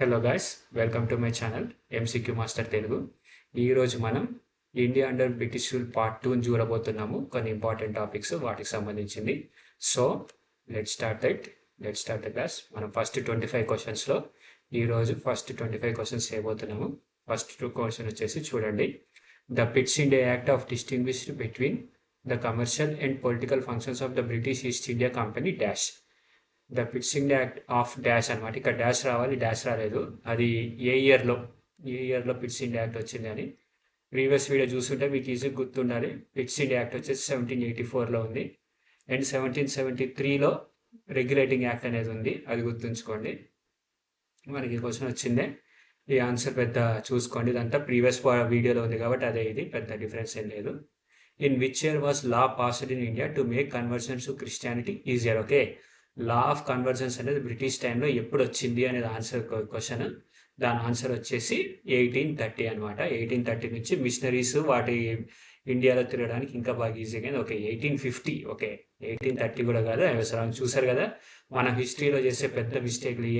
Hello guys, welcome to my channel MCQ master Telugu. ఈరోజు మనం India under British rule part 2 చూడబోతున్నాము. కొన్ని important topics వాటికి సంబంధించింది. So let start the class. మనం ఫస్ట్ 25 క్వశ్చన్స్లో ఈరోజు ఫస్ట్ 25 క్వశ్చన్స్ చేయబోతున్నాము. ఫస్ట్ 2 క్వశ్చన్ వచ్చేసి చూడండి. The Pitt's India act of distinguished between the commercial and political functions of the British East India company dash. The Pitts India act of dash అనమాట. ఇక్కడ dash రావాలి, dash రాలేదు. అది ఏ ఇయర్లో పిట్సింగ్ యాక్ట్ వచ్చింది అని ప్రీవియస్ వీడియో చూస్తుంటే మీకు ఈజీగా గుర్తుండాలి. పిట్సింగ్ యాక్ట్ వచ్చేసి 1784లో ఉంది అండ్ 1773లో రెగ్యులేటింగ్ యాక్ట్ అనేది ఉంది. అది గుర్తుంచుకోండి. మనకి క్వశ్చన్ వచ్చిందే. ఈ ఆన్సర్ పెద్ద చూసుకోండి, ఇదంతా ప్రీవియస్ వీడియోలో ఉంది కాబట్టి అదే, ఇది పెద్ద డిఫరెన్స్ ఏం లేదు. In which year was law passed in India to make conversions to Christianity easier. Okay, law of conversions అనేది బ్రిటిష్ టైంలో ఎప్పుడు వచ్చింది అనేది ఆన్సర్ క్వశ్చన్. దాని ఆన్సర్ వచ్చేసి 1830 అనమాట. 1830 నుంచి మిషనరీస్ వాటి ఇండియాలో తిరగడానికి ఇంకా బాగా ఈజీగా అయింది. ఓకే, 1850. ఓకే, 1830 కూడా కాదు. అవసరం చూసారు కదా, మన హిస్టరీలో చేసే పెద్ద మిస్టేక్లు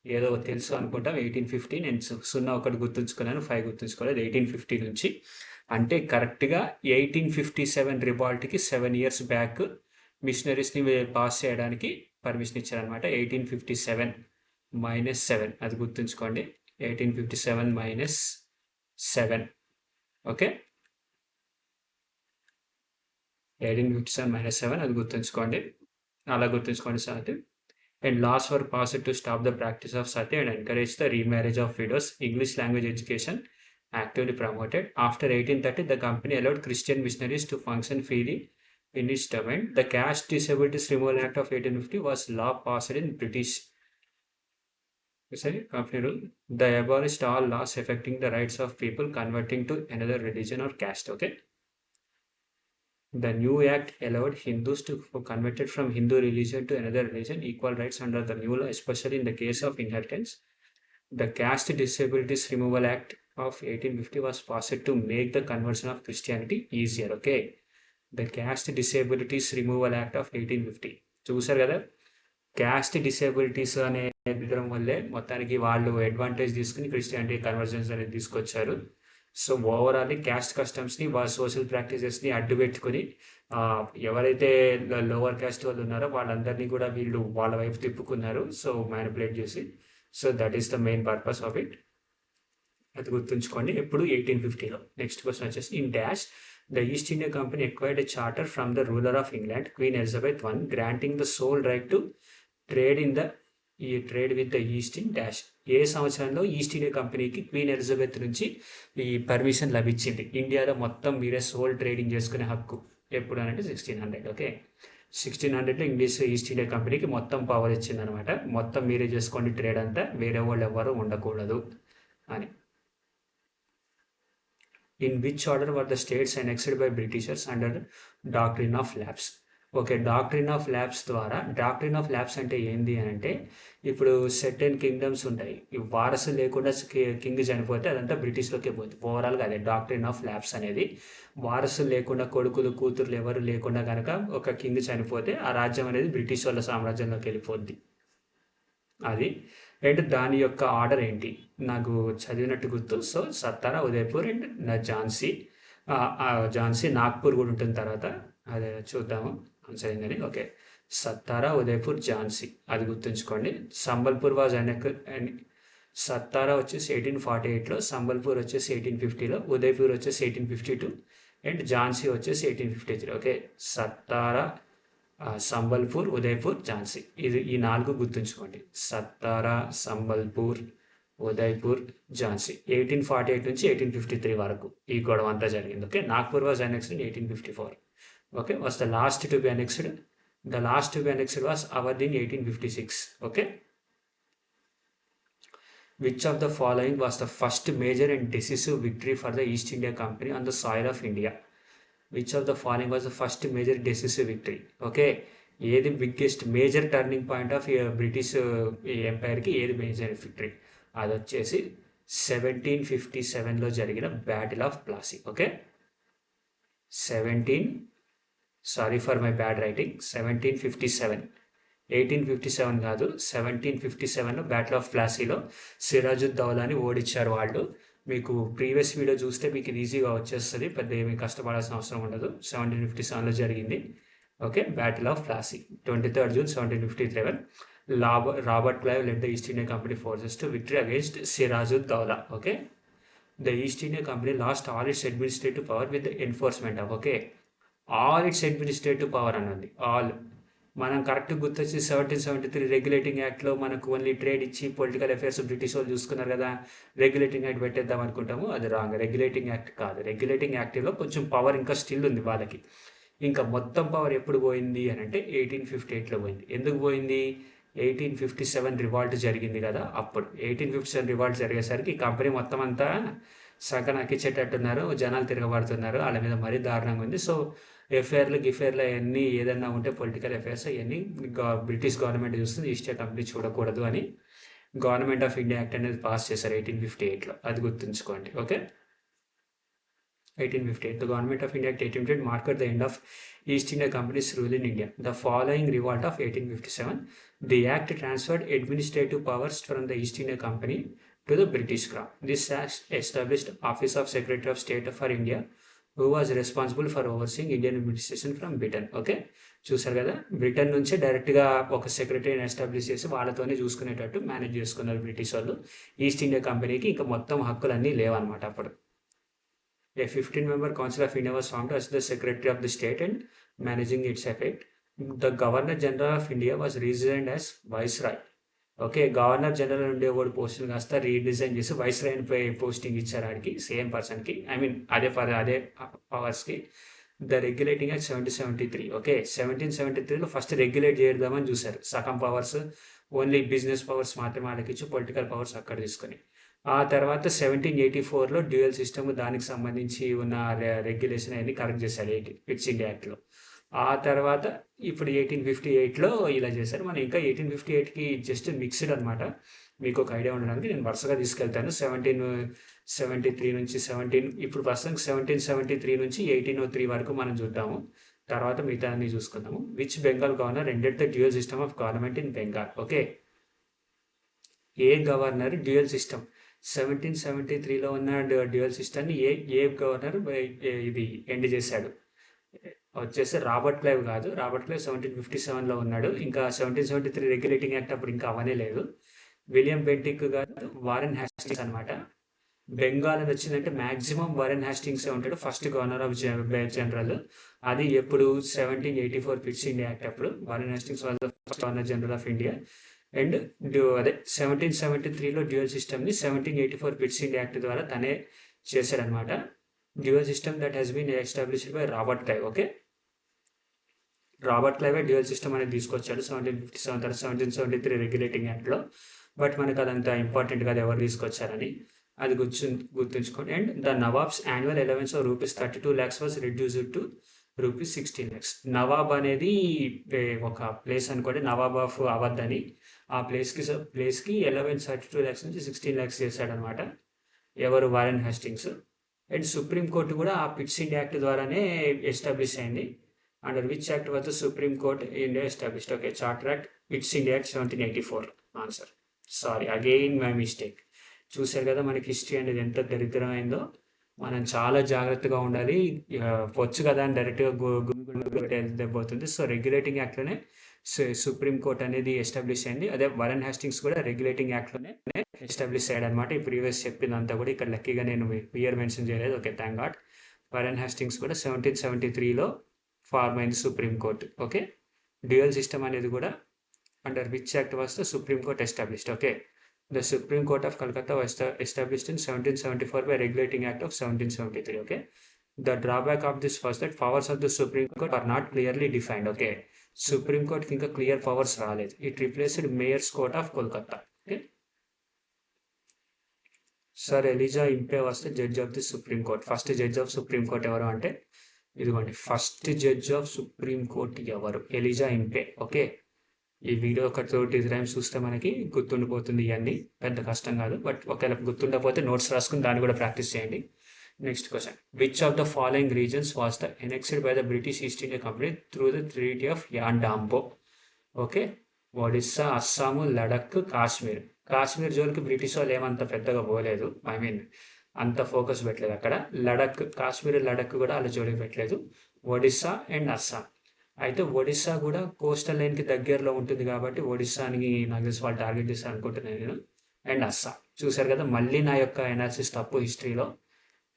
ఏదో తెలుసు అనుకుంటాం. 1850 నేను 0 ఒకటి గుర్తుంచుకున్నాను, 5 గుర్తుంచుకోలేదు. 1850 నుంచి అంటే కరెక్ట్గా 1857 రివాల్ట్కి 7 years బ్యాక్ మిషనరీస్ని పాస్ చేయడానికి పర్మిషన్ ఇచ్చారనమాట. 1857 - 7 అది గుర్తుంచుకోండి. 1857 - 7. ఓకే, 1857 - 7 అది గుర్తుంచుకోండి. అలా గుర్తుంచుకోండి sati. And laws were passed to stop the practice of sati and encourage the remarriage of widows. English language education actively promoted. After 1830, the company allowed Christian missionaries to function freely in its domain. The Caste Disabilities Removal Act of 1850 was law passed in British company rule. They abolished all laws affecting the rights of people converting to another religion or caste. Okay. The new act allowed Hindus to converted from Hindu religion to another religion equal rights under the new law, especially in the case of inheritance. The Caste Disabilities Removal Act of 1850 was passed to make the conversion of Christianity easier. Okay, the Caste Disabilities Removal Act of 1850 చూసారు కదా. Caste disabilities అనే విధానం వల్లే మొత్తానికి వాళ్ళు advantage తీసుకుని Christianity conversions అనేది తీసుకొచ్చారు. సో ఓవరాల్లీ క్యాస్ట్ కస్టమ్స్ని, వాళ్ళ సోషల్ ప్రాక్టీసెస్ని అడ్డు పెట్టుకుని ఎవరైతే లోవర్ క్యాస్ట్ వాళ్ళు ఉన్నారో వాళ్ళందరినీ కూడా వీళ్ళు వాళ్ళ వైపు తిప్పుకున్నారు. సో మ్యానిపులేట్ చేసి. So that is the main purpose of it. అది గుర్తుంచుకోండి. ఎప్పుడు 1850లో. నెక్స్ట్ క్వశ్చన్ వచ్చేసి in dash the East India company acquired a charter from the ruler of England Queen Elizabeth I granting the sole right to trade with the east in dash. ఏ సంవత్సరంలో East India కంపెనీకి Queen Elizabeth నుంచి ఈ permission లభించింది ఇండియాలో మొత్తం మీరే soul trading చేసుకునే హక్కు? ఎప్పుడు అని అంటే 1600. ఓకే, 1600లో ఇంగ్లీష్ ఈస్ట్ ఇండియా కంపెనీకి మొత్తం పవర్ ఇచ్చిందనమాట. మొత్తం మీరే చేసుకోండి ట్రేడ్ అంతా, వేరే వాళ్ళు ఎవరు ఉండకూడదు అని. In which order were the states annexed by Britishers under doctrine of labs. Okay, doctrine of labs ద్వారా. డాక్ట్రిన్ ఆఫ్ ల్యాబ్స్ అంటే ఏంది అని అంటే, ఇప్పుడు సెర్టెన్ కింగ్డమ్స్ ఉంటాయి, వారసు లేకుండా కింగ్ చనిపోతే అదంతా బ్రిటిష్లోకే పోతుంది. ఓవరాల్గా అదే డాక్ట్రిన్ ఆఫ్ ల్యాబ్స్ అనేది. వారసులు లేకుండా, కొడుకులు కూతుర్లు ఎవరు లేకుండా కనుక ఒక కింగ్ చనిపోతే ఆ రాజ్యం అనేది బ్రిటిష్ వాళ్ళ సామ్రాజ్యంలోకి వెళ్ళిపోద్ది. అది. అండ్ దాని యొక్క ఆర్డర్ ఏంటి నాకు చదివినట్టు గుర్తు. సో సత్తారా, ఉదయపూర్ అండ్ ఝాన్సీ, నాగ్పూర్ కూడా ఉంటుంది తర్వాత. అదే చూద్దాము ఆన్సర్ ఏంటని. ఓకే, సత్తారా, ఉదయపూర్, ఝాన్సీ అది గుర్తుంచుకోండి. సంబల్పూర్ వాజ్ సత్తారా వచ్చేసి 1848లో, సంబల్పూర్ వచ్చేసి 1850లో, ఉదయపూర్ వచ్చేసి 1852 అండ్ ఝాన్సీ వచ్చేసి 1853. ఓకే, సత్తారా, సంబల్పూర్, ఉదయపూర్, ఝాన్సీ ఈ 4 గుర్తుంచుకోండి. సత్తారా, సంబల్పూర్, ఉదయపూర్, ఝాన్సీ 1848 నుంచి 1853 వరకు ఈ గొడవ అంతా జరిగింది. Okay, Nagpur was annexed in 1854. Okay, was the last to be annexed. The last to be annexed was Awadh in 1856. Okay, which of the following was the first major and decisive victory for the East India Company on the soil of India? Which of the following was the first major decisive victory? Okay, ఏది biggest major turning point of British ఎంపైర్కి ఏది major victory? అది వచ్చేసి 1757లో జరిగిన battle of Plassey. Okay, 1757 1857 కాదు, 1757లో battle of ప్లాసీలో సిరాజుద్దౌలాని ఓడించారు వాళ్ళు. మీకు ప్రీవియస్ వీడియో చూస్తే మీకు ఇది ఈజీగా వచ్చేస్తుంది, పెద్ద ఏమీ కష్టపడాల్సిన అవసరం ఉండదు. 1757లో జరిగింది. Okay, Battle of Plassey 23rd June 1757. Robert Clive led the East India Company forces to victory against Sirajuddaulah. Okay, the East India Company lost all its administrative power with the enforcement of, okay, all its administrative power అన్నది. All మనం correct గుర్తొచ్చి 1773 regulating యాక్ట్లో మనకు only trade ఇచ్చి political affairs British వాళ్ళు చూసుకున్నారు కదా, regulating act పెట్టేద్దాం అనుకుంటాము, అది రాంగ్. రెగ్యులేటింగ్ యాక్ట్ కాదు. రెగ్యులేటింగ్ యాక్ట్లో కొంచెం పవర్ ఇంకా స్టిల్ ఉంది వాళ్ళకి. ఇంకా మొత్తం పవర్ ఎప్పుడు పోయింది అని అంటే 1858లో పోయింది. ఎందుకు పోయింది? 1857 రివాల్ట్ జరిగింది కదా, అప్పుడు 1857 రివాల్ట్ జరిగేసరికి కంపెనీ మొత్తం అంతా సగం అక్కిచ్చేటట్టున్నారు, జనాలు తిరగబడుతున్నారు, వాళ్ళ మీద మరీ దారుణంగా ఉంది. సో ఎఫ్ఐఆర్లు అవన్నీ ఏదన్నా ఉంటే పొలిటికల్ అఫైర్స్ అవన్నీ బ్రిటిష్ గవర్నమెంట్ చూస్తుంది, ఈస్ట్ ఇండియా కంపెనీ చూడకూడదు అని గవర్నమెంట్ ఆఫ్ ఇండియా యాక్ట్ అనేది పాస్ చేశారు 1858లో. అది గుర్తుంచుకోండి. Okay, 1858. The Government of India Act 1858 marked the end of East India Company's rule in India. The following revolt of 1857, the Act transferred administrative powers from the East India Company to the British Crown. This Act established Office of Secretary of State for India, who was responsible for overseeing Indian administration from Britain. Okay, చూసారు కదా, Britain నుంచే డైరెక్ట్గా ఒక సెక్రటరీని establish చేసి వాళ్ళతోనే చూసుకునేటట్టు manage చేసుకున్నారు British వాళ్ళు. ఈస్ట్ ఇండియా కంపెనీకి ఇంకా మొత్తం హక్కులన్నీ లేవన్నమాట అప్పుడు. A 15-member Council of India was formed as the Secretary of the State and managing its effect. The Governor General of India was resigned as Viceroy. Okay, governor general ఉండేవాడు posting కాస్త redesign చేసి viceroy posting ఇచ్చారు ఆడికి, same పర్సన్కి, I mean అదే పవర్స్కి. The Regulating Act 1773. Okay, 1773లో first regulate చేద్దామని చూశారు. సగం పవర్స్ ఓన్లీ బిజినెస్ పవర్స్ మాత్రమే వాళ్ళకి ఇచ్చి పొలిటికల్ పవర్స్ అక్కడ తీసుకొని, ఆ తర్వాత 1784లో డ్యూయల్ సిస్టమ్ దానికి సంబంధించి ఉన్న రెగ్యులేషన్ అనేది కరెక్ట్ చేశారు ఈస్ట్ ఇండియా యాక్ట్లో. ఆ తర్వాత ఇప్పుడు 1858లో ఇలా చేశారు. మనం ఇంకా 1858కి జస్ట్ మిక్స్డ్ అనమాట, మీకు ఒక ఐడియా ఉండడానికి నేను వరుసగా తీసుకెళ్తాను. 1773 నుంచి ఇప్పుడు ప్రస్తుతం 1773 నుంచి 1803 వరకు మనం చూద్దాము, తర్వాత మిగతా అన్ని చూసుకుందాము. Which Bengal governor ended the dual system of government in Bengal. Okay, ఏ గవర్నర్ డ్యూయల్ సిస్టమ్ 1773లో ఉన్న డ్యూయల్ సిస్టమ్ని ఏ గవర్నర్ ఇది ఎండ్ చేశాడు వచ్చేసి రాబర్ట్ క్లైవ్ కాదు. రాబర్ట్ క్లైవ్ 1757లో ఉన్నాడు. ఇంకా 1773 రెగ్యులేటింగ్ యాక్ట్ అప్పుడు ఇంకా అవనే లేదు. విలియం బెంటిక్ కాదు, వారెన్ హ్యాస్టింగ్స్ అనమాట. బెంగాల్ అని వచ్చిందంటే మ్యాక్సిమం వారెన్ హ్యాస్టింగ్సే ఉంటాడు ఫస్ట్ గవర్నర్ ఆఫ్ జనరల్. అది ఎప్పుడు 1784 పిట్స్ ఇండియా యాక్ట్ అప్పుడు Warren Hastings was the first governor general of India. And అదే 1773లో డ్యూయల్ సిస్టమ్ని 1784 పిట్స్ ఇండియా యాక్ట్ ద్వారా తనే చేశాడనమాట. Dual system that has been established by Robert Clive. Okay, Robert క్లైవే dual system అనేది తీసుకొచ్చాడు 1757 తర్వాత 1773 రెగ్యులేటింగ్ యాక్ట్లో. బట్ మనకు అదంతా ఇంపార్టెంట్ కాదు ఎవరు తీసుకొచ్చారని, అది గుర్తుంచుకోండి. And the nawabs annual allowance of ₹32 lakhs was reduced to ₹16 lakhs. Nawab అనేది ఒక ప్లేస్ అనుకోండి, నవాబ్ ఆఫ్ అవధ్ అని. ఆ ప్లేస్కి అలవెన్స్ 32 lakhs నుంచి 16 lakhs చేశాడనమాట ఎవరు, వారెన్ హ్యాస్టింగ్స్. అండ్ సుప్రీంకోర్టు కూడా ఆ పిట్స్ ఇండియా యాక్ట్ ద్వారానే ఎస్టాబ్లిష్ అయింది. Under which act was the Supreme court India established. Okay, charter act, pits India act 1784 answer. Sorry, again my mistake. చూశారు కదా మనకి హిస్టరీ అనేది ఎంత దరిద్రమైందో. మనం చాలా జాగ్రత్తగా ఉండాలి. వచ్చు కదా అని డైరెక్ట్గా దెబ్బవుతుంది. సో రెగ్యులేటింగ్ యాక్ట్లోనే సుప్రీంకోర్టు అనేది ఎస్టాబ్లిష్ అయింది. అదే వారెన్ హ్యాస్టింగ్స్ కూడా రెగ్యులేటింగ్ యాక్ట్లోనే ఎస్టాబ్లిష్ అయ్యాడు అనమాట. ఈ ప్రీవియస్ చెప్పిందంతా కూడా ఇక్కడ లక్కీగా నేను ఇయర్ మెన్షన్ చేయలేదు. Okay, thank God. Warren Hastings కూడా 1773లో ఫార్మ్ అయింది సుప్రీంకోర్టు. ఓకే, డ్యూయల్ సిస్టమ్ అనేది కూడా under which act was the Supreme Court established. Okay, the Supreme court of Calcutta was established in 1774 by regulating act of 1773. Okay, the drawback of this was that powers of the Supreme Court are not clearly defined. Okay, Supreme కోర్ట్కి ఇంకా clear powers రాలేదు. It replaced Mayor's Court of Kolkata. Okay, sir Elijah Impey was the judge of the Supreme Court. First judge of Supreme Court ఎవరు అంటే ఇదిగోండి, first judge of Supreme Court ఎవరు, Elijah Impey. Okay, ఈ video ఒక 30 times చూస్తే మనకి గుర్తుండిపోతుంది. ఇవన్నీ పెద్ద కష్టం కాదు, బట్ ఒకవేళ గుర్తుండకపోతే నోట్స్ రాసుకుని దాన్ని కూడా ప్రాక్టీస్ చేయండి. Next question, which of the following reasons was the annexed by the British East India Company through the Treaty of Yandabo. Okay, Odisha, Assam, Ladakh, Kashmir. Kashmir జోలికి బ్రిటిష్ వాళ్ళు ఏమంత పెద్దగా పోలేదు. ఐ మీన్ అంత ఫోకస్ పెట్టలేదు అక్కడ. లడఖ్, కాశ్మీర్, లడఖ్ కూడా వాళ్ళ జోలికి పెట్టలేదు. ఒడిస్సా అండ్ అస్సాం. అయితే ఒడిస్సా కూడా కోస్టల్ లైన్కి దగ్గరలో ఉంటుంది కాబట్టి ఒడిస్సాని నాకు తెలిసి వాళ్ళు టార్గెట్ చేస్తారు అనుకుంటున్నాను నేను. అండ్ అస్సాం. చూసారు కదా, మళ్ళీ నా యొక్క ఎనాలిసిస్ తప్పు హిస్టరీలో.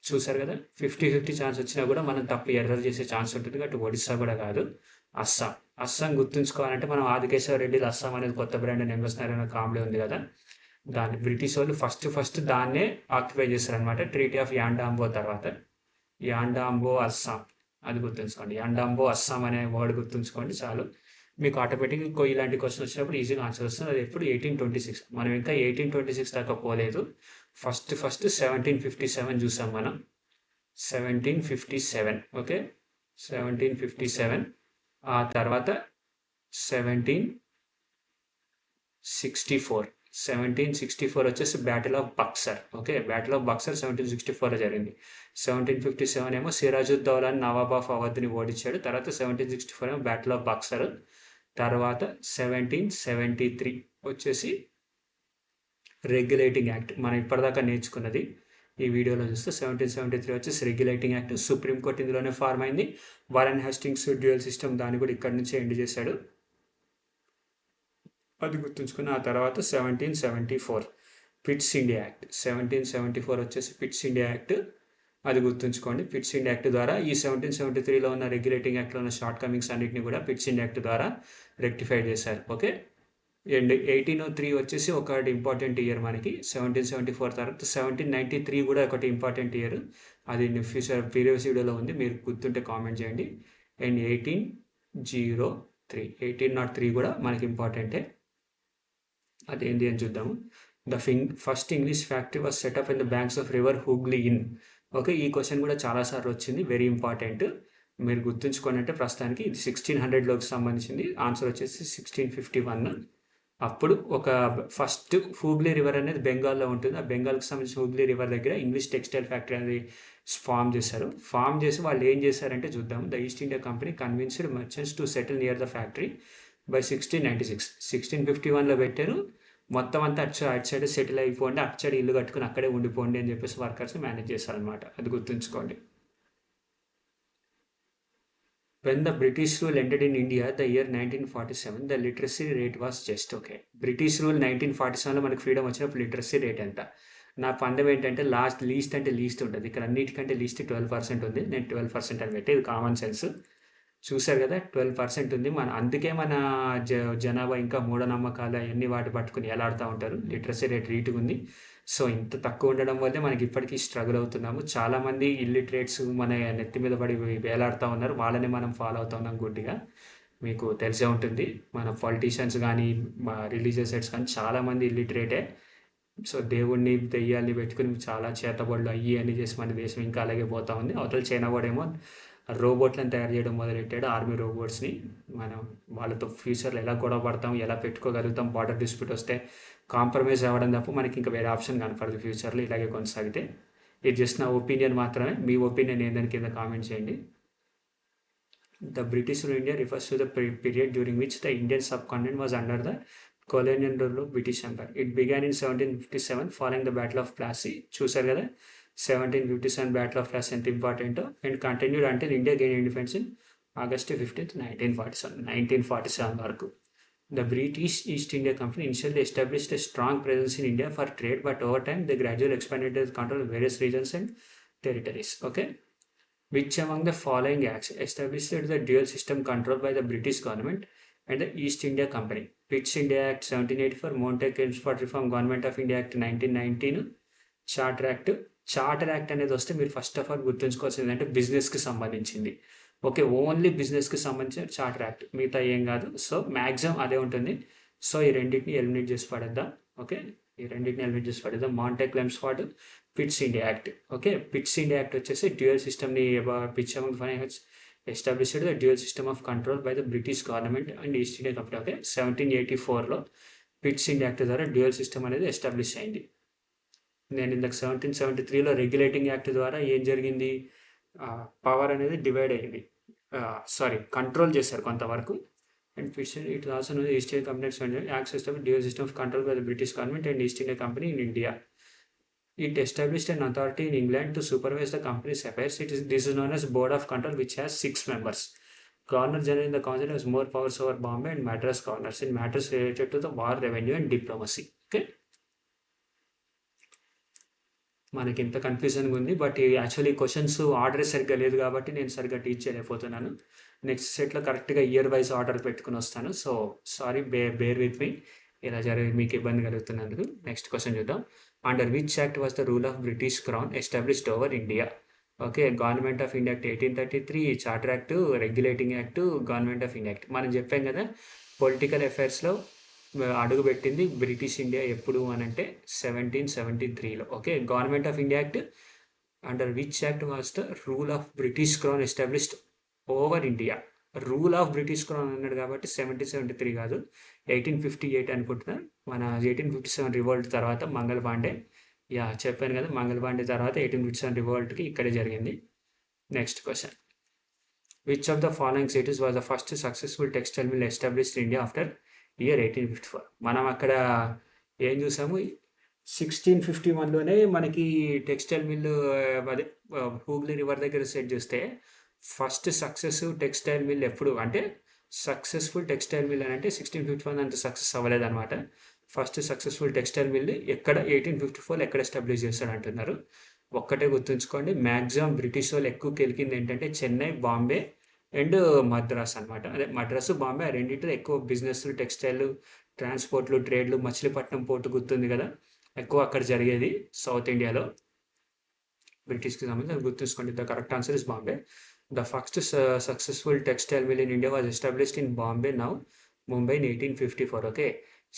చూసారు కదా, 50-50 ఛాన్స్ వచ్చినా కూడా మనం తప్పు ఎర్రర్ చేసే ఛాన్స్ ఉంటుంది కాబట్టి ఒడిస్సా కూడా కాదు, అస్సాం. అస్సాం గుర్తుంచుకోవాలంటే మనం ఆదికేశవ రెడ్డిలు అస్సాం అనేది కొత్త బ్రాండ్ నెంబర్స్నార్ అనే కామెడీ ఉంది కదా, దాన్ని బ్రిటిష్ వాళ్ళు ఫస్ట్ దాన్నే ఆక్యుపై చేస్తారనమాట ట్రీటీ ఆఫ్ యాండాంబో తర్వాత. యాండాంబో అస్సాం అది గుర్తుంచుకోండి. యాండాంబో అస్సాం అనే వర్డ్ గుర్తుంచుకోండి చాలు. మీకు ఆటోమేటిక్గా ఇలాంటి క్వశ్చన్ వచ్చినప్పుడు ఈజీగా ఆన్సర్ వస్తుంది. అది ఎప్పుడు 1826. మనం ఇంకా 1826 దాకా పోలేదు. ఫస్ట్ 1757 చూసాం మనం. 1757. ఓకే, 1757. ఆ తర్వాత 1764 వచ్చేసి Battle of Buxar. Okay, Battle of Buxar 1764లో జరిగింది. 1757 ఏమో సిరాజుద్దౌలాని నవాబ్ ఆఫ్ అవధ్ని ఓడించాడు. తర్వాత 1764 ఏమో బ్యాటిల్ ఆఫ్ బక్సర్. తర్వాత 1773 వచ్చేసి రెగ్యులేటింగ్ యాక్ట్, మనం ఇప్పటిదాకా నేర్చుకున్నది ఈ వీడియోలో చూస్తే 1773 వచ్చేసి రెగ్యులేటింగ్ యాక్ట్. సుప్రీంకోర్టు ఇందులోనే ఫార్మ్ అయింది. వారెన్ హేస్టింగ్స్ డ్యూయల్ సిస్టమ్ దాన్ని కూడా ఇక్కడ నుంచి ఎండ్ చేశాడు, అది గుర్తుంచుకుని. ఆ తర్వాత 1774 పిట్స్ ఇండియా యాక్ట్. 1774 వచ్చేసి పిట్స్ ఇండియా యాక్ట్, అది గుర్తుంచుకోండి. పిట్స్ ఇండియా యాక్ట్ ద్వారా ఈ 1773లో ఉన్న రెగ్యులేటింగ్ యాక్ట్లో ఉన్న షార్ట్ కమింగ్స్ అన్నింటినీ కూడా పిట్స్ ఇండియా యాక్ట్ ద్వారా రెక్టిఫై చేశారు. ఓకే, అండ్ 1803 వచ్చేసి ఒకటి ఇంపార్టెంట్ ఇయర్ మనకి. 1774 తర్వాత 1793 కూడా ఒకటి ఇంపార్టెంట్ ఇయర్, అది ఫ్యూచర్ ప్రీవియస్ వీడియోలో ఉంది, మీరు గుర్తుంటే కామెంట్ చేయండి. అండ్ 1803 కూడా మనకి ఇంపార్టెంటే, అదేంటి అని చూద్దాము. First English factory was setup in the banks of river Hooghly in. Okay, ఈ క్వశ్చన్ కూడా చాలాసార్లు వచ్చింది, వెరీ ఇంపార్టెంట్, మీరు గుర్తుంచుకోండి. అంటే ప్రస్తుతానికి ఇది 1600లోకి సంబంధించింది. ఆన్సర్ వచ్చేసి 1651. అప్పుడు ఒక ఫస్ట్ హూగ్లీ రివర్ అనేది బెంగాల్లో ఉంటుంది. ఆ బెంగాల్కి సంబంధించిన హూగ్లీ రివర్ దగ్గర ఇంగ్లీష్ టెక్స్టైల్ ఫ్యాక్టరీ అనేది ఫామ్ చేశారు. ఫామ్ చేసి వాళ్ళు ఏం చేశారంటే చూద్దాం. The East India company convinced merchants to settle near the factory by 1696. 1651లో పెట్టారు. మొత్తం అంతా అటు సైడ్ సెటిల్ అయిపోండి, అటు సైడ్ ఇల్లు కట్టుకుని అక్కడే ఉండిపోండి అని చెప్పేసి వర్కర్స్ మేనేజ్ చేశారనమాట, అది గుర్తుంచుకోండి. When the British rule ended in India, the year 1947, the literacy rate was just okay. British rule 1947లో మనకి ఫ్రీడమ్ వచ్చినప్పుడు లిటరసీ రేట్ ఎంత? నా పందెం ఏంటంటే లీస్ట్ అంటే లీస్ట్ ఉంటుంది. ఇక్కడ అన్నిటికంటే లీస్ట్ 12% ఉంది. నేను 12% అని పెట్టి, ఇది కామన్ సెన్స్. చూశారు కదా, 12% ఉంది. అందుకే మన జనాభా ఇంకా మూఢనమ్మకాలు అవన్నీ వాటి పట్టుకుని ఎలాడుతూ ఉంటారు. లిటరసీ రేట్ రీట్గా ఉంది. సో ఇంత తక్కువ ఉండడం వల్లే మనకి ఇప్పటికీ స్ట్రగుల్ అవుతున్నాము. చాలామంది ఇల్లిటరేట్స్ మన నెత్తి మీద పడి వేలాడుతూ ఉన్నారు, వాళ్ళని మనం ఫాలో అవుతూ ఉన్నాం గుడ్డిగా. మీకు తెలిసే ఉంటుంది, మన పొలిటీషియన్స్ కానీ మా రిలీజియస్ సెట్స్ కానీ చాలామంది ఇల్లిటరేటే. సో దేవుణ్ణి దెయ్యాల్ని పెట్టుకుని చాలా చేతబడులు అయ్యి అని చేసి మన దేశం ఇంకా అలాగే పోతా ఉంది. అవతల చైనా వాడేమో రోబోట్లను తయారు చేయడం మొదలెట్టాడు, ఆర్మీ రోబోట్స్ని. మనం వాళ్ళతో ఫ్యూచర్లో ఎలా గొడవ పడతాం, ఎలా పెట్టుకోగలుగుతాం, బార్డర్ డిస్ప్యూట్ వస్తే కాంప్రమైజ్ అవ్వడం తప్ప మనకి ఇంకా వేరే ఆప్షన్ కనపడదు ఫ్యూచర్లో ఇలాగే కొనసాగితే. ఇది జస్ట్ నా ఒపీనియన్ మాత్రమే, మీ ఒపీనియన్ ఏందని కింద కామెంట్ చేయండి. The British rule India refers to the period during which the Indian sub continent was under the colonial rule of British Empire. It began in 1757 following the Battle of Plassey. చూసారు కదా, 1757 Battle of Plassey ఎంత ఇంపార్టెంటో, and continued until India gain independence in August 15th, 1947 వరకు. The British East India Company initially established a strong presence in India for trade, but over time they gradually expanded their control of various regions and territories. Okay, which among the following acts established the dual system controlled by the British government and the East India Company? Pitt's India Act 1784, Montague-Chelmsford Reform, Government of India Act 1919, charter act. Charter act అనేది వస్తే మీరు first of all గుర్తుంచుకోవాల్సింది ఏంటంటే బిజినెస్కి సంబంధించింది. Okay, only బిజినెస్కి సంబంధించిన charter act, మిగతా ఏం కాదు. సో మ్యాక్సిమం అదే ఉంటుంది. సో ఈ రెండింటిని ఎలిమినేట్ చేసి పడేద్దాం. ఓకే, ఈ రెండింటిని ఎలిమినేట్ చేసి పడేద్దాం. Montague-Chelmsford, pits India act. Okay, pits India act వచ్చేసి డ్యూయల్ సిస్టమ్ని pitch among finance established the dual system of control by the British government and East India Company. Okay, 1784లో Pitt's India Act ద్వారా dual system అనేది establish అయింది. నేను ఇందాక 1773లో regulating act ద్వారా ఏం జరిగింది, పవర్ అనేది డివైడ్ అయింది, కంట్రోల్ చేశారు కొంతవరకు. and it is also known as East India Company Standard acts as a dual system of control by the British government and East India Company in India. It established an authority in England to supervise the company's affairs. This is known as Board of Control, which has 6 members. Governor General in the Council has more powers over Bombay and Madras governors in matters related to the war, revenue, and diplomacy. Okay. మనకి ఇంత కన్ఫ్యూజన్గా ఉంది, but actually questions order సరిగ్గా లేదు కాబట్టి నేను సరిగ్గా teach చేయలేకపోతున్నాను. Next సెట్లో కరెక్ట్గా ఇయర్ వైజ్ ఆర్డర్ పెట్టుకుని వస్తాను. So sorry, bear with me, ఇలా జరిగి మీకు ఇబ్బంది కలుగుతున్నందుకు. నెక్స్ట్ క్వశ్చన్ చూద్దాం. Under which act was the rule of British crown established over India? Okay, Government of India act 1833, charter act, regulating act, government of India act. మనం చెప్పాం కదా, political అఫైర్స్లో అడుగుపెట్టింది British India ఎప్పుడు అని అంటే 1773లో. Okay, Government of India Act under which act was the rule of British crown established over India. Rule of British crown అన్నాడు కాబట్టి 1773 కాదు, 1858 అనుకుంటున్నాను. మన 1857 రివోల్ట్ తర్వాత మంగళ పాండే, చెప్పాను కదా, మంగళ పాండే తర్వాత 1857 రివోల్ట్కి ఇక్కడే జరిగింది. Next question. Which of the following cities was the first successful textile mill established India after year 1854? మనం అక్కడ ఏం చూసాము, 1651లోనే మనకి టెక్స్టైల్ మిల్లు, అదే హూగ్లీ రివర్ దగ్గర సెట్ చేస్తే ఫస్ట్ సక్సెసివ్ టెక్స్టైల్ మిల్ ఎప్పుడు అంటే, సక్సెస్ఫుల్ టెక్స్టైల్ మిల్ అని అంటే 1651 అంత సక్సెస్ అవ్వలేదన్నమాట. ఫస్ట్ సక్సెస్ఫుల్ టెక్స్టైల్ మిల్ ఎక్కడ 1854 ఎక్కడ ఎస్టాబ్లిష్ చేస్తాడు అంటున్నారు. ఒక్కటే గుర్తుంచుకోండి, మ్యాక్సిమం బ్రిటిష్ వాళ్ళు ఎక్కువ కెలికింది ఏంటంటే చెన్నై, బాంబే అండ్ మద్రాస్ అనమాట. అదే మద్రాసు, బాంబే ఆ రెండింటిలో ఎక్కువ బిజినెస్, టెక్స్టైల్, ట్రాన్స్పోర్ట్లు, ట్రేడ్లు, మచిలీపట్నం పోర్టు గుర్తుంది కదా, ఎక్కువ అక్కడ జరిగేది సౌత్ ఇండియాలో బ్రిటిష్కి సంబంధించి. గుర్తుంచుకోండి, the correct answer is Bombay. The first successful textile mill in India was established in Bombay, now Mumbai, in 1854. Okay,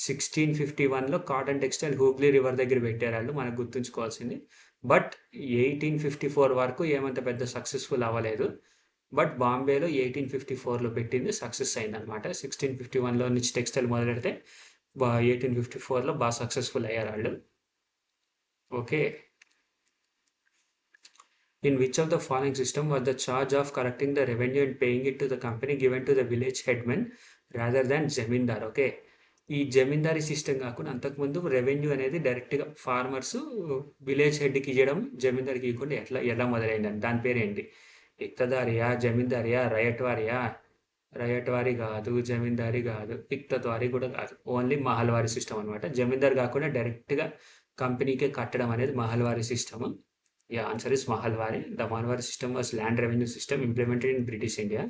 1651లో కాటన్ టెక్స్టైల్ హూగ్లీ రివర్ దగ్గర పెట్టారు వాళ్ళు, మనకు గుర్తుంచుకోవాల్సింది. బట్ 1854 వరకు ఏమంత పెద్ద సక్సెస్ఫుల్ అవ్వలేదు. బట్ బాంబేలో 1854లో పెట్టింది సక్సెస్ అయిందనమాట. 1651లో నుంచి టెక్స్టైల్ మొదలెడితే 1854లో బాగా సక్సెస్ఫుల్ అయ్యారు వాళ్ళు. Okay. In which of the following system was the charge of collecting the revenue and paying it to the company given to the village headman rather than Zamindar? Okay, ఈ జమీందారీ system కాకుండా అంతకుముందు revenue అనేది డైరెక్ట్గా farmers village హెడ్కి ఇవ్వడం, జమీందారికి ఇవ్వకుండా ఎలా మొదలైందని, దాని పేరేంటి? ఇక్తదారియా, జమీందారియా, రయట్వారియా? రయట్వారీ కాదు, జమీందారీ కాదు, ఇక్తదారీ కూడా కాదు, ఓన్లీ మహల్వారీ సిస్టమ్ అనమాట. జమీందార్ కాకుండా డైరెక్ట్గా కంపెనీకే కట్టడం అనేది Mahalwari system. Answer is Mahalwari. The Mahalwari system was land revenue system implemented in British India.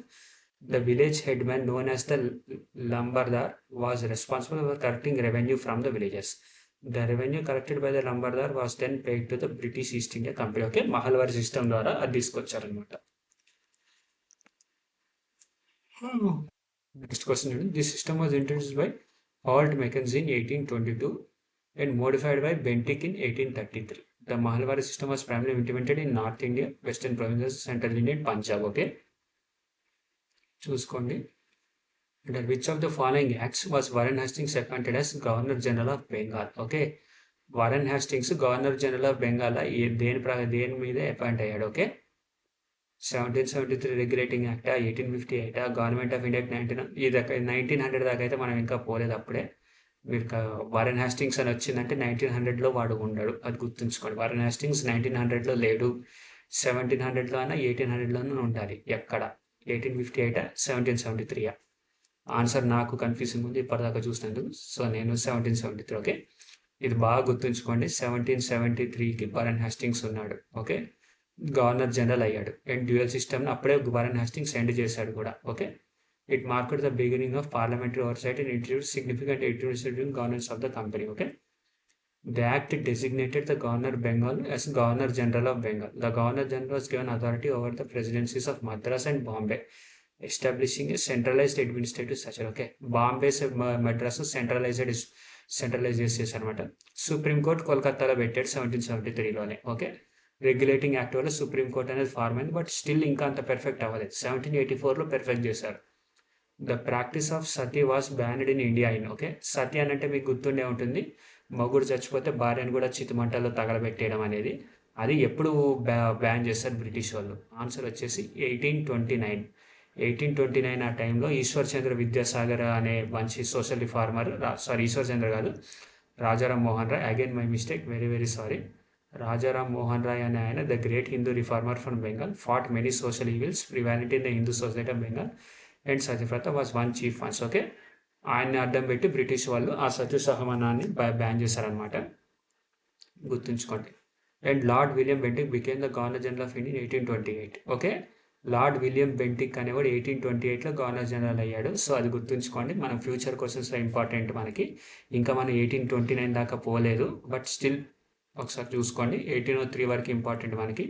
The village headman, known as the Lambardar, was responsible for collecting revenue from the villagers. The revenue collected by the Lambardar was then paid to the British East India Company. Okay, Mahalwari system ద్వారా అది తీసుకొచ్చారనమాట. Next question. This system was introduced by Holt Mackenzie in 1822 and modified by Bentinck in 1833. The Mahalwari system was primarily implemented in North India, Western provinces, Central India, and Punjab. Okay, చూసుకోండి. Under which of the following acts was Warren Hastings appointed as Governor General of Bengal? Okay, Warren Hastings Governor General of Bengal దేని మీద appoint అయ్యాడు? Okay, 1773 Regulating act, 1858, government of India 1900 దాకా అయితే మనం ఇంకా పోలేదు. అప్పుడే మీరు వారెన్ హాస్టింగ్స్ అని వచ్చిందంటే 1900లో వాడు ఉండడు, అది గుర్తుంచుకోండి. వారెన్ హాస్టింగ్స్ 1900లో లేడు, 1700లో అయినా 1800లోనే ఉండాలి. ఎక్కడ 1858 1773? ఆన్సర్ నాకు కన్ఫ్యూజింగ్ ఉంది ఇప్పటిదాకా చూసినందుకు, సో నేను 1773. ఓకే, ఇది బాగా గుర్తుంచుకోండి. 1773కి వారెన్ హాస్టింగ్స్ ఉన్నాడు. ఓకే, గవర్నర్ జనరల్ అయ్యాడు అండ్ డ్యూయల్ సిస్టమ్ని అప్పుడే వారెన్ హాస్టింగ్స్ ఎండ్ చేశాడు కూడా. Okay, it marked the beginning of parliamentary oversight and introduced significant administrative governance of the company. Okay, the act designated the Governor Bengal as Governor General of Bengal. The Governor General was given authority over the presidencies of Madras and Bombay, establishing a centralized administrative structure. Okay, Bombay Madras centralized చేసేసారనమాట. Supreme Court కోల్కతాలో పెట్టాడు 1773లోనే. Okay, Regulating Act వల్ల Supreme Court అనేది form అయింది, but still ఇంకా అంత perfect అవ్వలేదు. 1784లో పెర్ఫెక్ట్ చేశారు. The practice of sati was banned in India in. Okay, sati అని అంటే మీకు గుర్తుండే ఉంటుంది, మొగుడు చచ్చిపోతే భార్యను కూడా చితిమంటల్లో తగలబెట్టేయడం అనేది. అది ఎప్పుడు బ్యాన్ చేస్తారు బ్రిటిష్ వాళ్ళు? ఆన్సర్ వచ్చేసి 1829. 1829 ఆ టైంలో ఈశ్వర్ చంద్ర విద్యాసాగర్ అనే మంచి సోషల్ రిఫార్మర్, ఈశ్వర్ చంద్ర కాదు, Rajaram Mohan Roy, again my mistake, very very sorry. Rajaram Mohan Roy అనే ఆయన the great Hindu reformer from Bengal, fought many social evils prevalent in the Hindu society of Bengal and Satyavrata was one chief ones. Okay, ఆయన్ని అడ్డం పెట్టి బ్రిటిష్ వాళ్ళు ఆ సత్యసహమనాన్ని బ్యాన్ చేశారనమాట, గుర్తుంచుకోండి. And lord William Bentinck became the governor general of India 1828. Okay, lord William Bentinck అనేవాడు 1828లో governor general అయ్యాడు. So అది గుర్తుంచుకోండి, మన ఫ్యూచర్ క్వశ్చన్స్లో ఇంపార్టెంట్ మనకి. ఇంకా మనం 1829 దాకా పోలేదు, బట్ స్టిల్ ఒకసారి చూసుకోండి, 1803 వరకు ఇంపార్టెంట్ మనకి.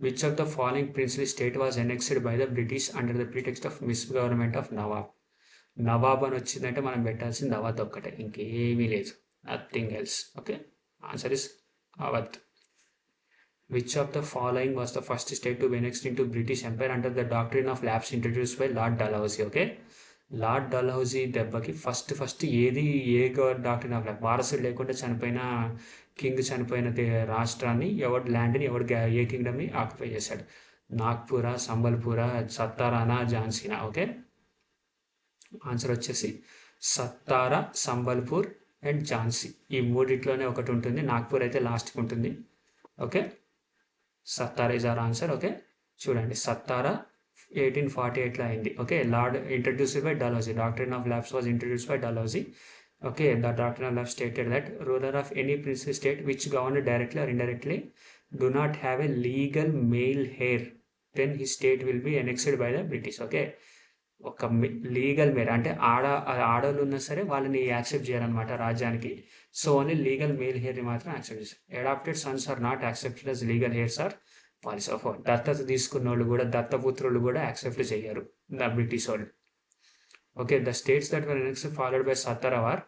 Which of the following princely state was annexed by the British under the pretext of misgovernment of nawab? Nawab అని వచ్చిందంటే మనం పెట్టాల్సింది అవధ్ ఒక్కటే, ఇంకేమీ లేదు, nothing else. Okay, answer is Awadh. Which of the following was the first state to be annexed into British Empire under the doctrine of lapse introduced by Lord Dalhousie? Okay, lord Dalhousie దెబ్బకి first ఏది ఏ doctrine of lap, వారసుడు లేకుండా చనిపోయిన king చనిపోయిన రాష్ట్రాన్ని ల్యాండ్ని ఏ కింగ్డమ్ని occupy చేశాడు? నాగ్పూరా, సంబల్పూరా, సత్తారానా, ఝాన్సీనా? Okay, answer వచ్చేసి సత్తారా, సంబల్పూర్ అండ్ ఝాన్సీ, ఈ మూడిట్లోనే ఒకటి ఉంటుంది. నాగ్పూర్ అయితే లాస్ట్కి ఉంటుంది. Okay, Satara is our answer. Okay, చూడండి, సత్తారా 1848లో అయింది. Okay, Lord introduced by Dalhousie, Doctrine of Lapse was introduced by Dalhousie. Okay, the Doctrine of Lapse stated that ruler of any princely state which govern directly or indirectly do not have a legal male heir then his state will be annexed by the British. Okay, ఒక legal male అంటే ఆడవాళ్ళు ఉన్నా సరే వాళ్ళని accept చేయాలన్నమాట రాజ్యానికి. So only legal male హెయిర్ని మాత్రం యాక్సెప్ట్ చేస్తారు. Adapted sons are not accepted as legal heirs or పాలిస్ ఆఫ్. దత్తత తీసుకున్న వాళ్ళు కూడా, దత్తపుత్రులు కూడా యాక్సెప్ట్ చేయరు ద బ్రిటిష్ వాళ్ళు. Okay, the states that were next followed by Satara are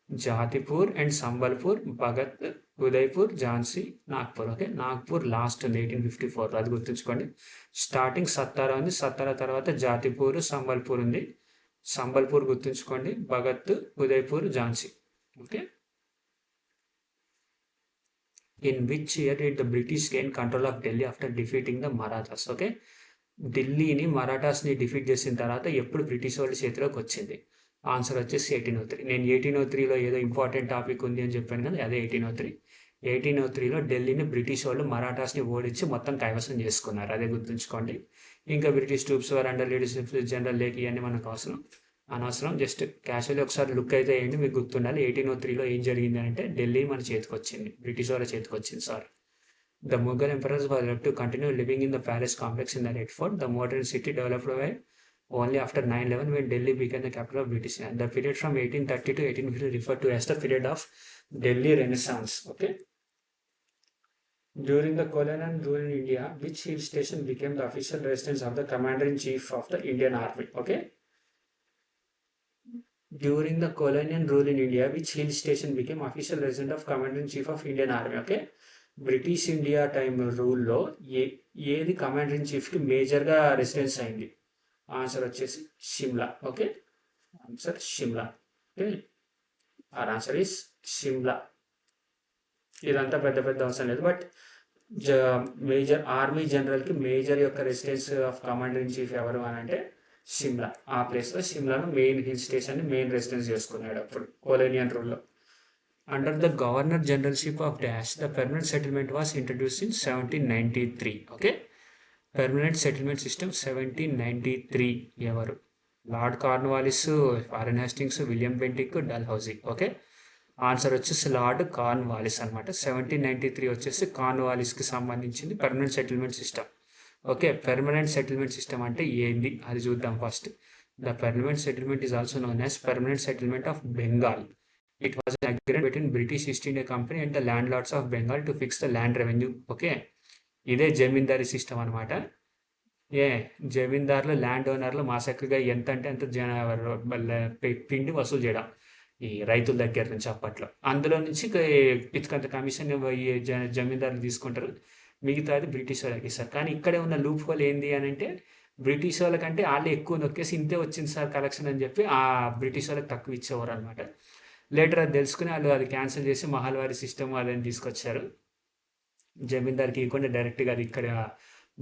Jaitpur and Sambalpur, Bhagat, Udaipur, Jhansi, Nagpur. Okay, Nagpur last ఉంది 1854, అది గుర్తుంచుకోండి. స్టార్టింగ్ సత్తారా ఉంది, సత్తారా తర్వాత జాతిపూర్, సంబల్పూర్ ఉంది. సంబల్పూర్ గుర్తుంచుకోండి, Bhagat, Udaipur, Jhansi. Okay, in which year did the British gain control of Delhi after defeating the Marathas? Okay, ఢిల్లీని మరాఠాస్ని డిఫీట్ చేసిన తర్వాత ఎప్పుడు బ్రిటిష్ వాళ్ళ చేతిలోకి వచ్చింది? ఆన్సర్ వచ్చేసి 1803. నేను 1803లో ఏదో ఇంపార్టెంట్ టాపిక్ ఉంది అని చెప్పాను కదా, అదే 1803. 1803లో ఢిల్లీని బ్రిటిష్ వాళ్ళు మరాఠాస్ని ఓడించి మొత్తం కైవసం చేసుకున్నారు, అదే గుర్తుంచుకోండి. ఇంకా బ్రిటిష్ ట్రూప్స్ వారు అండర్ లీడర్షిప్ జనరల్ లేక్ ఇవన్నీ మనకు అనవసరం, జస్ట్ క్యాషువల్లీ ఒకసారి లుక్ అయితే ఏంటి మీకు గుర్తుండాలి. 1803లో ఏం జరిగింది అంటే ఢిల్లీ మన చేతికి వచ్చింది, బ్రిటిష్ వాళ్ళ చేతికి వచ్చింది. Sorry, the Mughal emperors were left to continue living in the palace complex in the red fort. The modern city developed by only after 9/11 when Delhi became the capital of British. The period from 1830 to 1850 referred to as the period of Delhi Renaissance. Okay. During the colonial rule in India, which hill station became the official residence of the Commander-in-Chief of the Indian Army? Okay. During the colonial rule in India, which hill station became official residence of Commander-in-Chief of Indian Army? Okay. British India time రూల్లో ఏది కమాండర్-ఇన్-చీఫ్కి మేజర్గా residence అయింది? Answer వచ్చేసి Shimla. Okay, answer Shimla. Okay, answer is Shimla. ఇదంతా పెద్ద అవసరం లేదు, బట్ మేజర్ ఆర్మీ జనరల్కి మేజర్ యొక్క residence of commander in chief ఎవరు అని అంటే షిమ్లా. ఆ ప్లేస్లో షిమ్లాను మెయిన్ హిల్ స్టేషన్ని మెయిన్ రెసిడెన్స్ చేసుకున్నాడు అప్పుడు కొలోనియల్ రూల్లో. అండర్ ద గవర్నర్ జనరల్షిప్ ఆఫ్ dash the Permanent Settlement was introduced in 1793. Okay, Permanent settlement system 1793 ఎవరు? Lord Cornwallis, Warren Hastings, William Bentinck, Dalhousie. Okay, answer వచ్చేసి లార్డ్ కార్న్వాలిస్ అనమాట. 1793 వచ్చేసి కార్న్వాలిస్కి సంబంధించింది permanent settlement system. Okay, Permanent settlement system అంటే ఏంది అది చూద్దాం first. The Permanent settlement is also known as permanent settlement of Bengal. It was an agreement between British East India Company and the landlords of Bengal to fix the land revenue. Okay, ఇదే జమీందారీ system అనమాట. జమీందారులు, land ఓనర్లు మాసక్కుగా ఎంత అంటే అంత పిండి వసూలు చేయడం ఈ రైతుల దగ్గర నుంచి అప్పట్లో. అందులో నుంచి కొంత కమిషన్ జమీందారులు తీసుకుంటారు, మిగతాది బ్రిటిష్ వాళ్ళకి ఇస్తారు. కానీ ఇక్కడే ఉన్న లూప్ హోల్ ఏంది అని అంటే బ్రిటిష్ వాళ్ళకంటే వాళ్ళు ఎక్కువ నొక్కేసి ఇంతే వచ్చింది సార్ కలెక్షన్ అని చెప్పి ఆ బ్రిటిష్ వాళ్ళకి తక్కువ ఇచ్చేవారు అనమాట. లేటర్ అది తెలుసుకుని వాళ్ళు అది క్యాన్సిల్ చేసి మహల్వారీ సిస్టమ్ అదని తీసుకొచ్చారు. జమీందార్కి ఇవ్వకుండా డైరెక్ట్గా అది ఇక్కడ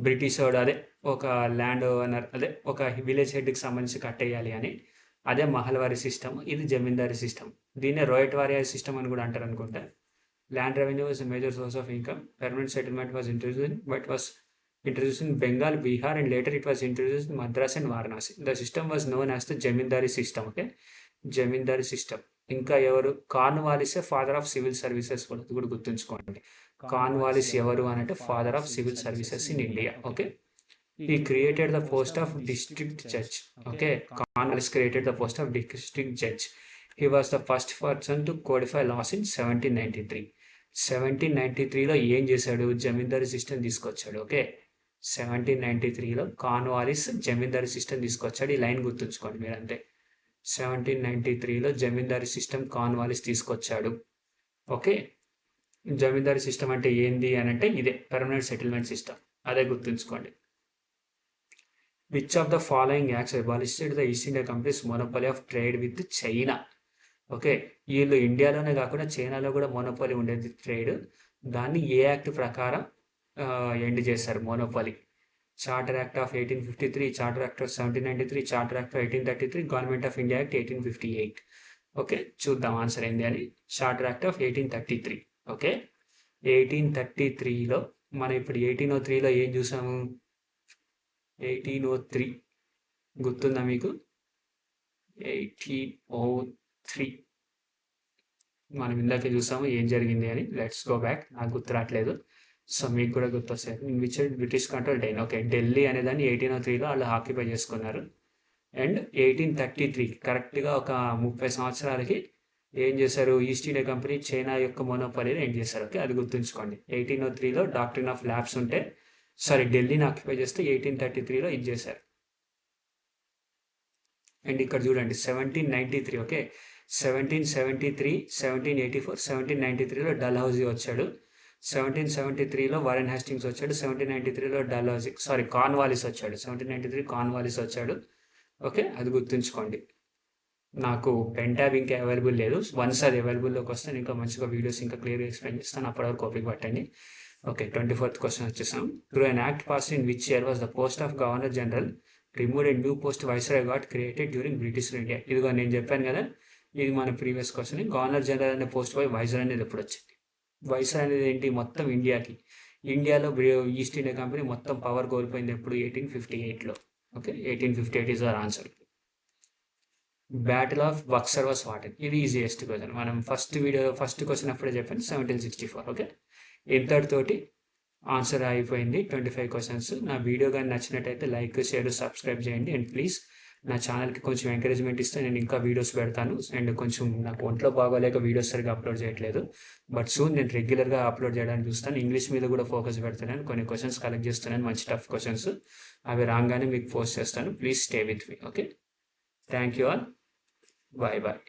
బ్రిటిష్ వాడు అదే ఒక ల్యాండ్ ఓనర్ అదే ఒక విలేజ్ హెడ్కి సంబంధించి కట్టేయాలి అని. అదే మహల్వారీ సిస్టమ్, ఇది జమీందారీ సిస్టమ్. దీన్నే రోయట్ వారియర్ సిస్టమ్ అని కూడా అంటారు అనుకుంటా. Land revenue was major source of income. Permanent settlement was introduced in Bengal, Bihar, and later it was introduced in Madras and Varanasi. The system was known as the Jamindari system. Okay, Jamindari system. ఇంకా ఎవరు Cornwallis father of civil services కూడా గుర్తుంచుకోండి. Cornwallis ఎవరు అంటే father of civil services in India. Okay, he created the post of district judge. Okay, Cornwallis created the post of district judge. He was the first person to codify laws in 1793. 1793లో ఏం చేశాడు? జమీందారీ system తీసుకొచ్చాడు. Okay, 1793లో Cornwallis జమీందారీ system తీసుకొచ్చాడు. ఈ line గుర్తుంచుకోండి మీరు అంతే. 1793లో జమీందారీ system Cornwallis తీసుకొచ్చాడు. Okay, జమీందారీ system అంటే ఏంది అని అంటే ఇదే పర్మనెంట్ సెటిల్మెంట్ సిస్టమ్, అదే గుర్తుంచుకోండి. Which of the following acts abolished the East India companies monopoly of trade with China? Okay, వీళ్ళు ఇండియాలోనే కాకుండా చైనాలో కూడా మోనోపొలీ ఉండేది ట్రేడ్. దాన్ని ఏ యాక్ట్ ప్రకారం ఎండ్ చేశారు monopoly? Charter act of 1853, charter act of 1793, charter act of 1833, government of India act 1858. Okay, చూద్దాం ఆన్సర్ ఏంది అని. Charter act of 1833. ఓకే, 1833లో మనం ఇప్పుడు 1803లో ఏం చూసాము? 1803 గుర్తుందా మీకు? 1803 మనం ఇందాకే చూసాము ఏం జరిగింది అని. లెట్స్ గో బ్యాక్, నాకు గుర్తు రావట్లేదు, సో మీకు కూడా గుర్తొస్తాయి. Which British control then. Okay, Delhi అనేదాన్ని 1803లో వాళ్ళు ఆక్యుపై చేసుకున్నారు. అండ్ 1833 కరెక్ట్గా ఒక 30 సంవత్సరాలకి ఏం చేశారు? ఈస్ట్ ఇండియా కంపెనీ చైనా యొక్క మోనోపొలీని ఏం చేశారు? ఓకే, అది గుర్తుంచుకోండి. 1803లో డాక్ట్రిన్ ఆఫ్ ల్యాబ్స్ ఉంటే ఢిల్లీని ఆక్యుపై చేస్తే 1833లో ఇది చేశారు. అండ్ ఇక్కడ చూడండి 1793. ఓకే, 1773, 1784, 1793లో డల్హౌజీ వచ్చాడు. 1773లో వారెన్ హాస్టింగ్స్ వచ్చాడు. 1793లో కార్న్వాలిస్ వచ్చాడు. 1793 కార్న్వాలిస్ వచ్చాడు. ఓకే, అది గుర్తుంచుకోండి. నాకు పెన్ ట్యాబ్ ఇంకా అవైలబుల్ లేదు. వన్స్ అది అవైలబుల్లోకి వస్తే ఇంకా మంచిగా వీడియోస్ ఇంకా క్లియర్గా ఎక్స్ప్లెయిన్ చేస్తాను. అప్పటివరకు ఓపిక పట్టండి. ఓకే, 24th క్వశ్చన్ వచ్చేసాం. Through an act passed in which year was the post of governor general removed and new post viceroy got created during British India? ఇదిగో నేను చెప్పాను కదా, ఇది మన ప్రీవియస్ క్వశ్చన్. గవర్నర్ జనరల్ అనే పోస్ట్ పోయి viceroy అనేది ఎప్పుడు వచ్చింది? వైస్రాయ్ అనేది ఏంటి? మొత్తం ఇండియాకి. ఇండియాలో ఈస్ట్ ఇండియా కంపెనీ మొత్తం పవర్ కోల్పోయింది ఎప్పుడు? 1858లో. Okay, 1858 is our answer. Battle of Buxar was fought. ఇది ఈజియెస్ట్ క్వశ్చన్. మనం ఫస్ట్ క్వశ్చన్ అప్పుడే చెప్పాను, 1764. ఓకే, ఇంతటితోటి ఆన్సర్ అయిపోయింది. 25 క్వశ్చన్స్. నా వీడియో కానీ నచ్చినట్టయితే లైక్, షేర్, సబ్స్క్రైబ్ చేయండి. అండ్ ప్లీజ్ నా ఛానల్కి కొంచెం ఎంకరేజ్మెంట్ ఇస్తే నేను ఇంకా వీడియోస్ పెడతాను. అండ్ కొంచెం నాకు ఒంట్లో బాగోలేక వీడియోస్ సరిగా అప్లోడ్ చేయట్లేదు. బట్ సూన్ నేను రెగ్యులర్గా అప్లోడ్ చేయడానికి చూస్తాను. ఇంగ్లీష్ మీద కూడా ఫోకస్ పెడుతున్నాను. కొన్ని క్వశ్చన్స్ కలెక్ట్ చేస్తున్నాను, మంచి టఫ్ క్వశ్చన్స్. అవి రాగానే మీకు పోస్ట్ చేస్తాను. Please stay with me. Okay, thank you all. Bye bye.